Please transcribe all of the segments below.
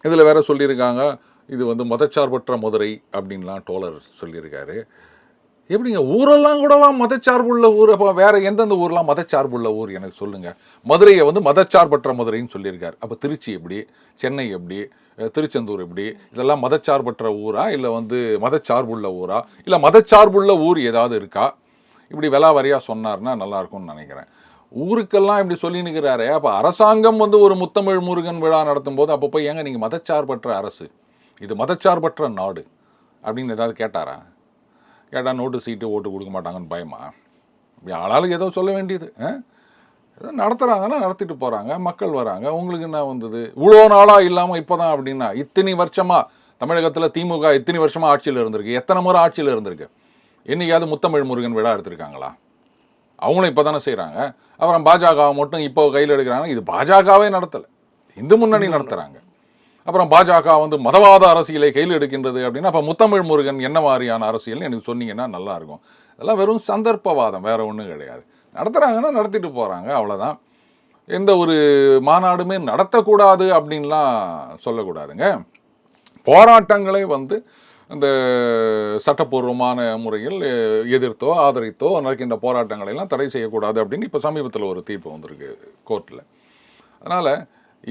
இதில் வேற சொல்லியிருக்காங்க, இது வந்து மதச்சார்பற்ற மதுரை அப்படின்லாம் டோலர் சொல்லியிருக்காரு. எப்படிங்க ஊரெல்லாம் கூடவா மதச்சார்புள்ள ஊர்? அப்போ வேற எந்தெந்த ஊர்லாம் மதச்சார்புள்ள ஊர் எனக்கு சொல்லுங்க. மதுரையை வந்து மதச்சார்பற்ற மதுரைன்னு சொல்லியிருக்காரு. அப்போ திருச்சி எப்படி, சென்னை எப்படி, திருச்செந்தூர் எப்படி, இதெல்லாம் மதச்சார்பற்ற ஊரா, இல்லை வந்து மதச்சார்புள்ள ஊரா, இல்லை மதச்சார்புள்ள ஊர் ஏதாவது இருக்கா? இப்படி விலாவாரியாக சொன்னார்னா நல்லா இருக்கும்னு நினைக்கிறேன். ஊருக்கெல்லாம் இப்படி சொல்லி நிற்கிறாரு. அப்போ அரசாங்கம் வந்து ஒரு முத்தமிழ் முருகன் விழா நடத்தும் போது அப்போ போய் ஏங்க நீங்கள் மதச்சார்பற்ற அரசு, இது மதச்சார்பற்ற நாடு அப்படின்னு ஏதாவது கேட்டாரா? கேட்டால் நோட்டு சீட்டு ஓட்டு கொடுக்க மாட்டாங்கன்னு பயமா? இப்படி ஆளாளுக்கு ஏதோ சொல்ல வேண்டியது. ஏதோ நடத்துகிறாங்கன்னா நடத்திட்டு போகிறாங்க, மக்கள் வராங்க. உங்களுக்கு என்ன வந்தது? இவ்வளோ நாளாக இல்லாமல் இப்போ தான் அப்படின்னா, இத்தனை வருஷமாக தமிழகத்தில் திமுக இத்தனை வருஷமாக ஆட்சியில் இருந்திருக்கு. எத்தனை முறை ஆட்சியில் இருந்திருக்கு? என்னைக்காவது முத்தமிழ் முருகன் விழா எடுத்திருக்காங்களா? அவங்களும் இப்போ தானே செய்கிறாங்க. அப்புறம் பாஜகவை மட்டும் இப்போ கையில் எடுக்கிறாங்க. இது பாஜகவே நடத்தலை, இந்து முன்னணி நடத்துகிறாங்க. அப்புறம் பாஜக வந்து மதவாத அரசியலை கையில் எடுக்கின்றது அப்படின்னா, அப்போ முத்தமிழ் முருகன் என்ன மாதிரியான அரசியல்னு எனக்கு சொன்னீங்கன்னா நல்லாயிருக்கும். அதெல்லாம் வெறும் சந்தர்ப்பவாதம், வேற ஒன்றும் கிடையாது. நடத்துகிறாங்கன்னா நடத்திட்டு போகிறாங்க, அவ்வளோதான். எந்த ஒரு மாநாடுமே நடத்தக்கூடாது அப்படின்லாம் சொல்லக்கூடாதுங்க. போராட்டங்களை வந்து இந்த சட்டப்பூர்வமான முறையில் எதிர்த்தோ ஆதரித்தோ நடக்கின்ற போராட்டங்களை எல்லாம் தடை செய்யக்கூடாது அப்படின்னு இப்போ சமீபத்தில் ஒரு தீர்ப்பு வந்திருக்கு கோர்ட்டில். அதனால்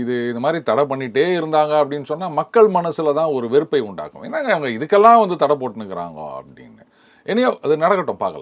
இது மாதிரி தடை பண்ணிகிட்டே இருந்தாங்க அப்படின்னு சொன்னால் மக்கள் மனசில் தான் ஒரு வெறுப்பை உண்டாக்கும். ஏன்னா அவங்க இதுக்கெல்லாம் வந்து தடை போட்டுனுக்கிறாங்க அப்படின்னு. இனியோ அது நடக்கட்டும், பார்க்கலாம்.